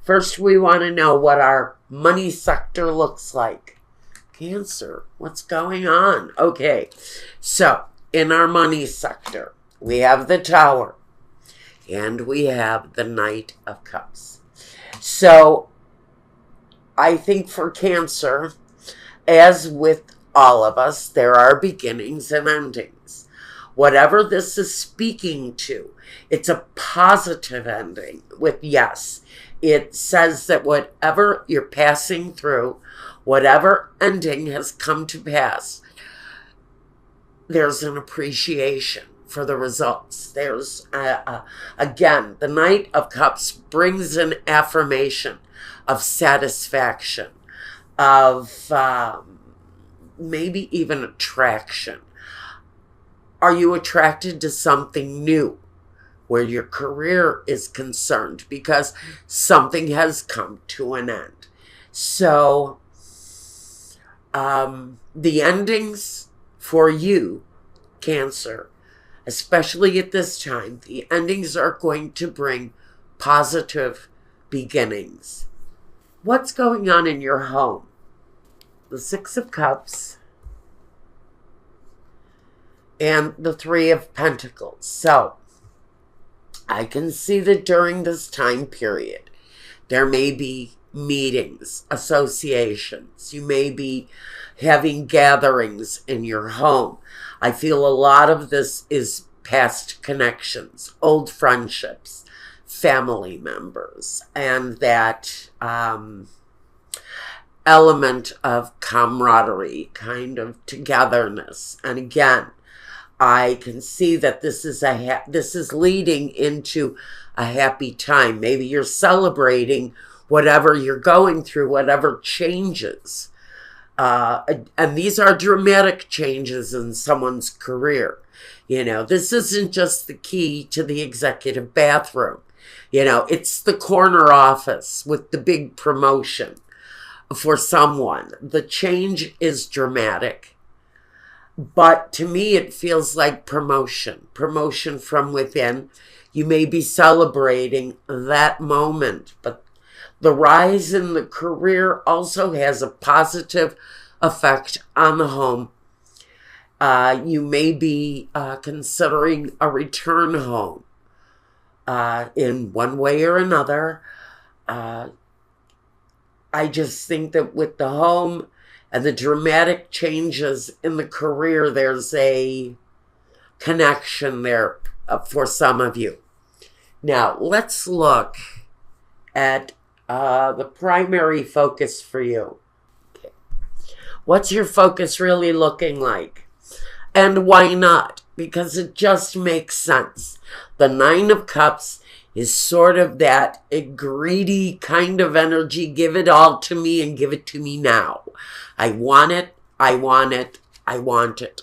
First, we want to know what our money sector looks like. Cancer, what's going on? Okay, so in our money sector, we have the Tower and we have the Knight of Cups. So I think for Cancer, as with all of us, there are beginnings and endings. Whatever this is speaking to, it's a positive ending with yes. It says that whatever you're passing through, whatever ending has come to pass, there's an appreciation for the results. There's, again, the Knight of Cups brings an affirmation of satisfaction, of maybe even attraction. Are you attracted to something new where your career is concerned because something has come to an end? So the endings for you, Cancer, especially at this time, the endings are going to bring positive beginnings. What's going on in your home? The Six of Cups and the Three of Pentacles. So I can see that during this time period, there may be meetings, associations. You may be having gatherings in your home. I feel a lot of this is past connections, old friendships, family members, and that element of camaraderie, kind of togetherness. And again, I can see that this is leading into a happy time. Maybe you're celebrating whatever you're going through, whatever changes. And these are dramatic changes in someone's career. You know, this isn't just the key to the executive bathroom. You know, it's the corner office with the big promotion for someone. The change is dramatic. But to me, it feels like promotion from within. You may be celebrating that moment, but the rise in the career also has a positive effect on the home. You may be considering a return home in one way or another. I just think that with the home and the dramatic changes in the career, there's a connection there for some of you. Now, let's look at the primary focus for you. Okay. What's your focus really looking like? And why not? Because it just makes sense. The Nine of Cups is sort of that greedy kind of energy. Give it all to me and give it to me now. I want it, I want it, I want it.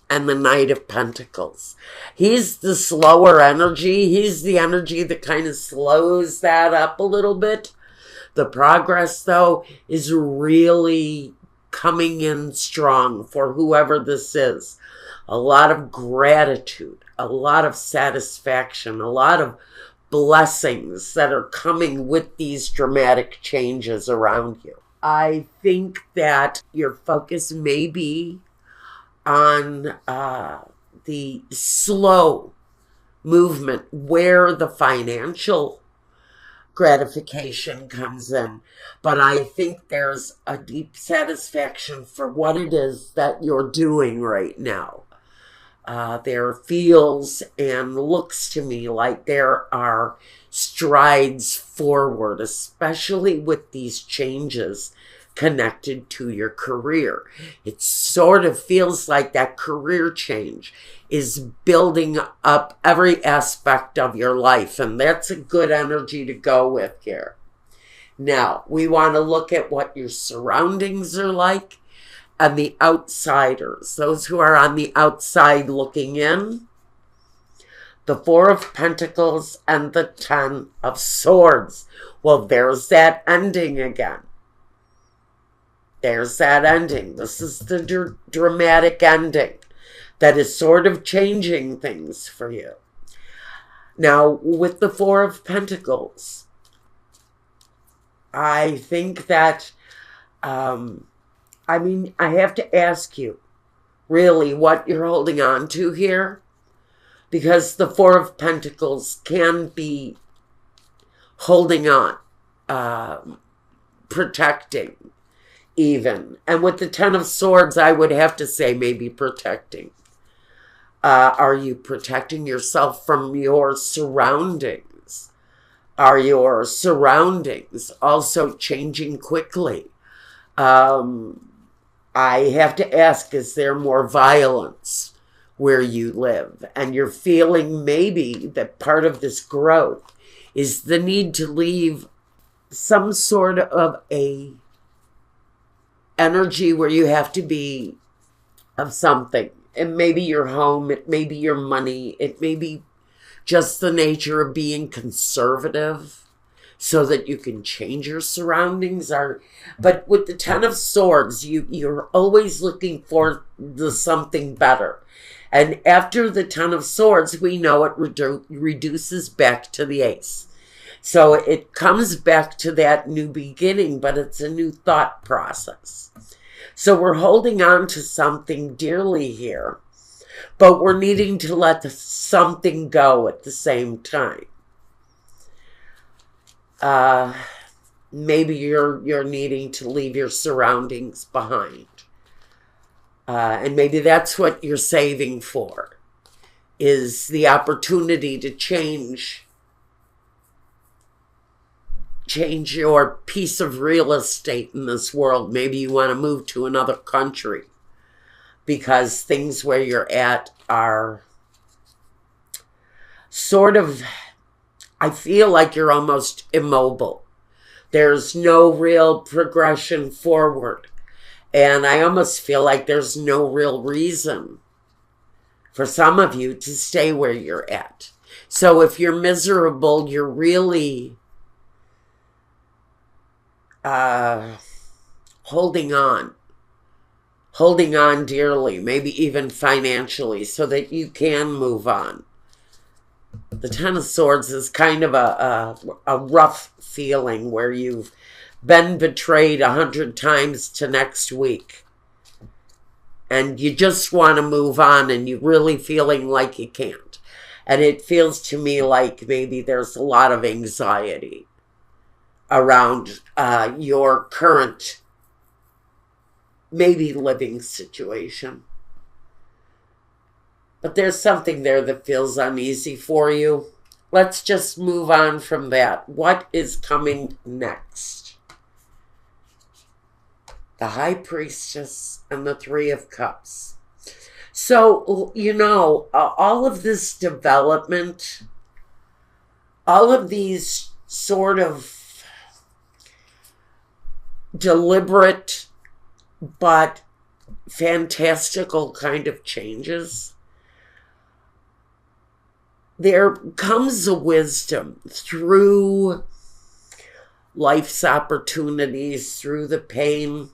And the Knight of Pentacles. He's the slower energy. He's the energy that kind of slows that up a little bit. The progress, though, is really coming in strong for whoever this is. A lot of gratitude, a lot of satisfaction, a lot of blessings that are coming with these dramatic changes around you. I think that your focus may be on the slow movement where the financial gratification comes in. But I think there's a deep satisfaction for what it is that you're doing right now. There feels and looks to me like there are strides forward, especially with these changes connected to your career. It sort of feels like that career change is building up every aspect of your life, and that's a good energy to go with here. Now, we want to look at what your surroundings are like and the outsiders, those who are on the outside looking in. The Four of Pentacles and the Ten of Swords. Well, there's that ending again. There's that ending. This is the dramatic ending that is sort of changing things for you. Now, with the Four of Pentacles, I think that, I mean, I have to ask you, really, what you're holding on to here? Because the Four of Pentacles can be holding on, protecting even. And with the Ten of Swords, I would have to say maybe protecting. Are you protecting yourself from your surroundings? Are your surroundings also changing quickly? I have to ask, is there more violence where you live? And you're feeling maybe that part of this growth is the need to leave some sort of a energy where you have to be of something. It may be your home, it may be your money, it may be just the nature of being conservative so that you can change your surroundings. But with the Ten of Swords, you're always looking for the something better. And after the Ten of Swords, we know it reduces back to the Ace. So it comes back to that new beginning, but it's a new thought process. So we're holding on to something dearly here, but we're needing to let something go at the same time. Maybe you're needing to leave your surroundings behind. And maybe that's what you're saving for, is the opportunity to change your piece of real estate in this world. Maybe you want to move to another country because things where you're at are sort of, I feel like you're almost immobile. There's no real progression forward. And I almost feel like there's no real reason for some of you to stay where you're at. So if you're miserable, you're really holding on dearly, maybe even financially, so that you can move on. The Ten of Swords is kind of a rough feeling where you've been betrayed 100 times to next week. And you just want to move on and you're really feeling like you can't. And it feels to me like maybe there's a lot of anxiety around your current maybe living situation. But there's something there that feels uneasy for you. Let's just move on from that. What is coming next? The High Priestess and the Three of Cups. So, you know, all of this development, all of these sort of deliberate but fantastical kind of changes, there comes a wisdom through life's opportunities, through the pain,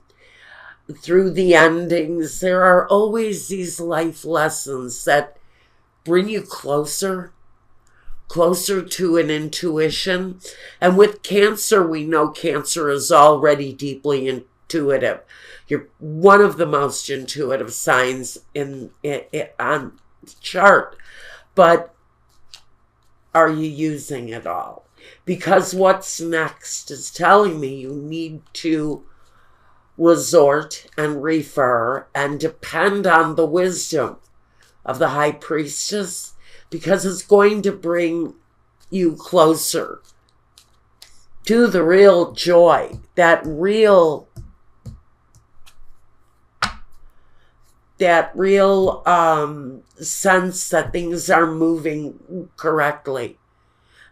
through the endings. There are always these life lessons that bring you closer to an intuition. And with Cancer, we know Cancer is already deeply intuitive. You're one of the most intuitive signs on the chart. But are you using it all? Because what's next is telling me you need to resort and refer and depend on the wisdom of the High Priestess, because it's going to bring you closer to the real joy, that real sense that things are moving correctly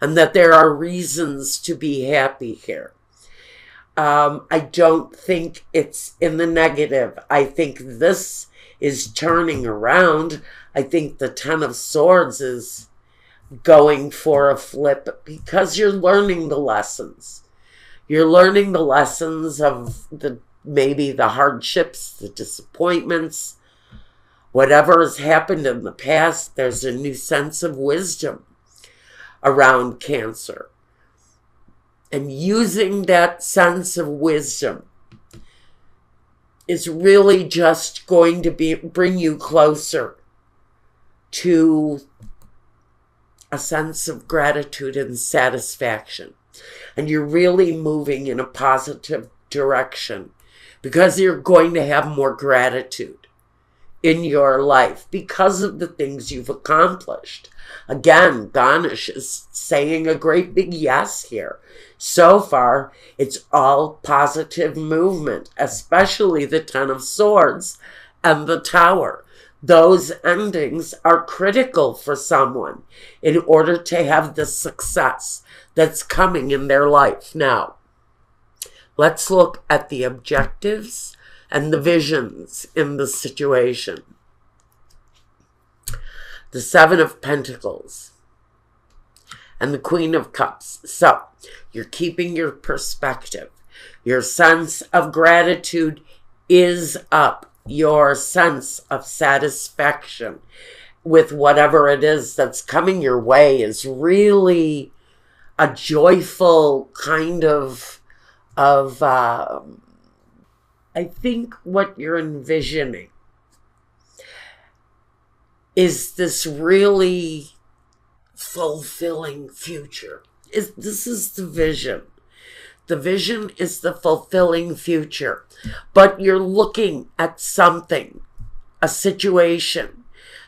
and that there are reasons to be happy here. I don't think it's in the negative. I think this is turning around. I think the Ten of Swords is going for a flip because you're learning the lessons. You're learning the lessons of maybe the hardships, the disappointments, whatever has happened in the past. There's a new sense of wisdom around Cancer. And using that sense of wisdom is really just going to bring you closer to a sense of gratitude and satisfaction. And you're really moving in a positive direction because you're going to have more gratitude in your life because of the things you've accomplished. Again, Ganesh is saying a great big yes here. So far, it's all positive movement, especially the Ten of Swords and the Tower. Those endings are critical for someone in order to have the success that's coming in their life. Now, let's look at the objectives and the visions in the situation. The Seven of Pentacles and the Queen of Cups. So, you're keeping your perspective. Your sense of gratitude is up. Your sense of satisfaction with whatever it is that's coming your way is really a joyful kind of I think what you're envisioning is this really fulfilling future. This is the vision. The vision is the fulfilling future. But you're looking at something, a situation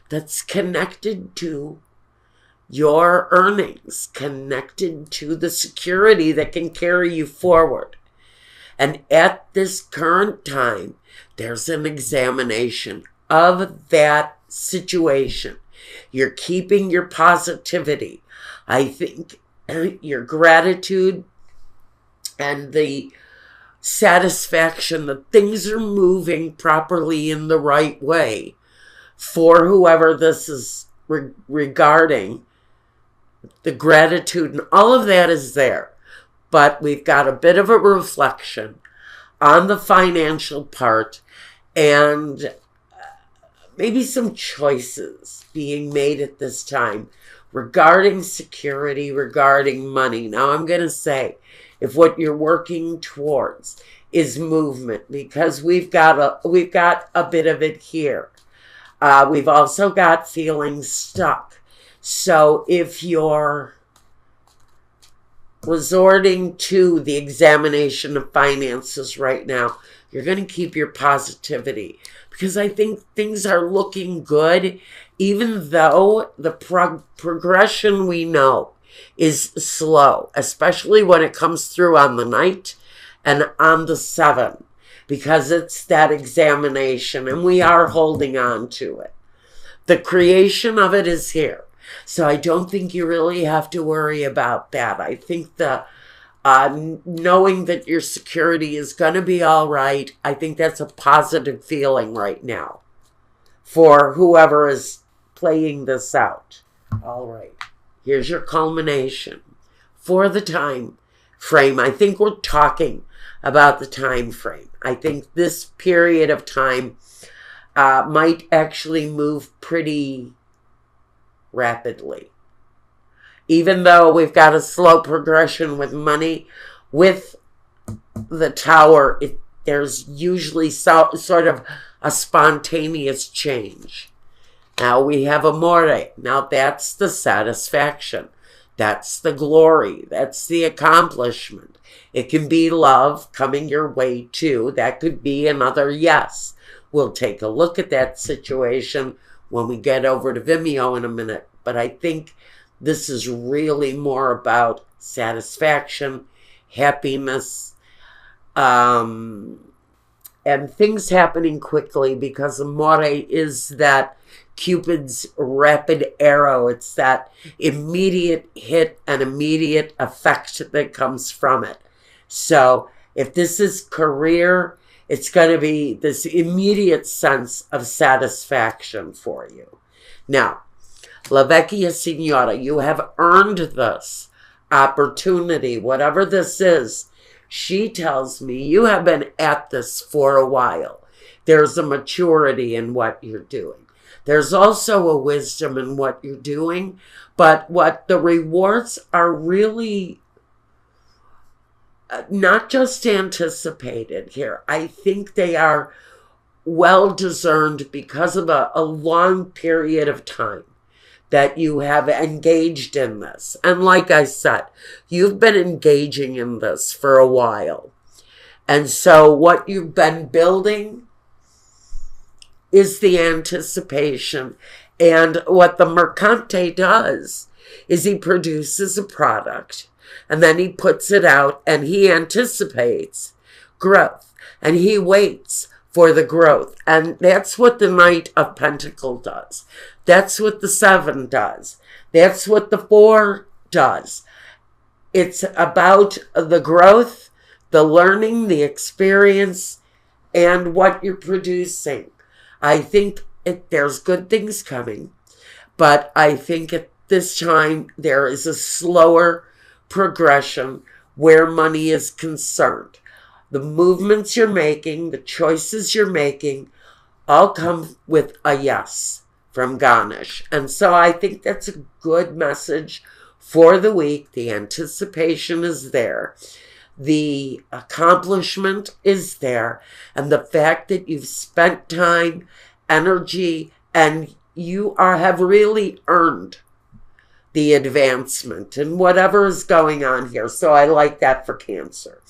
that's connected to your earnings, connected to the security that can carry you forward. And at this current time, there's an examination of that situation. You're keeping your positivity. I think your gratitude and the satisfaction that things are moving properly in the right way for whoever this is regarding. The gratitude and all of that is there. But we've got a bit of a reflection on the financial part and maybe some choices being made at this time regarding security, regarding money. Now, I'm going to say, if what you're working towards is movement, because we've got a bit of it here. We've also got feeling stuck. So if you're resorting to the examination of finances right now, you're going to keep your positivity because I think things are looking good, even though the progression we know is slow, especially when it comes through on the Knight and on the 7, because it's that examination and we are holding on to it. The creation of it is here. So I don't think you really have to worry about that. I think the knowing that your security is going to be all right, I think that's a positive feeling right now for whoever is playing this out. All right. Here's your culmination for the time frame. I think we're talking about the time frame. I think this period of time might actually move pretty rapidly. Even though we've got a slow progression with money, with the Tower, there's usually sort of a spontaneous change. Now we have Amore. Now that's the satisfaction. That's the glory. That's the accomplishment. It can be love coming your way too. That could be another yes. We'll take a look at that situation when we get over to Vimeo in a minute. But I think this is really more about satisfaction, happiness, and things happening quickly, because Amore is that Cupid's rapid arrow. It's that immediate hit and immediate effect that comes from it. So if this is career, it's going to be this immediate sense of satisfaction for you. Now, La Vecchia Signora, you have earned this opportunity, whatever this is. She tells me you have been at this for a while. There's a maturity in what you're doing. There's also a wisdom in what you're doing, but what the rewards are really not just anticipated here. I think they are well discerned because of a long period of time that you have engaged in this. And like I said, you've been engaging in this for a while. And so what you've been building is the anticipation. And what the Mercante does is he produces a product and then he puts it out and he anticipates growth and he waits for the growth. And that's what the Knight of Pentacles does. That's what the 7 does. That's what the 4 does. It's about the growth, the learning, the experience, and what you're producing. I think there's good things coming, but I think at this time there is a slower progression where money is concerned. The movements you're making, the choices you're making, all come with a yes from Ganesh. And so I think that's a good message for the week. The anticipation is there. The accomplishment is there. And the fact that you've spent time, energy, and you have really earned the advancement and whatever is going on here. So I like that for Cancer.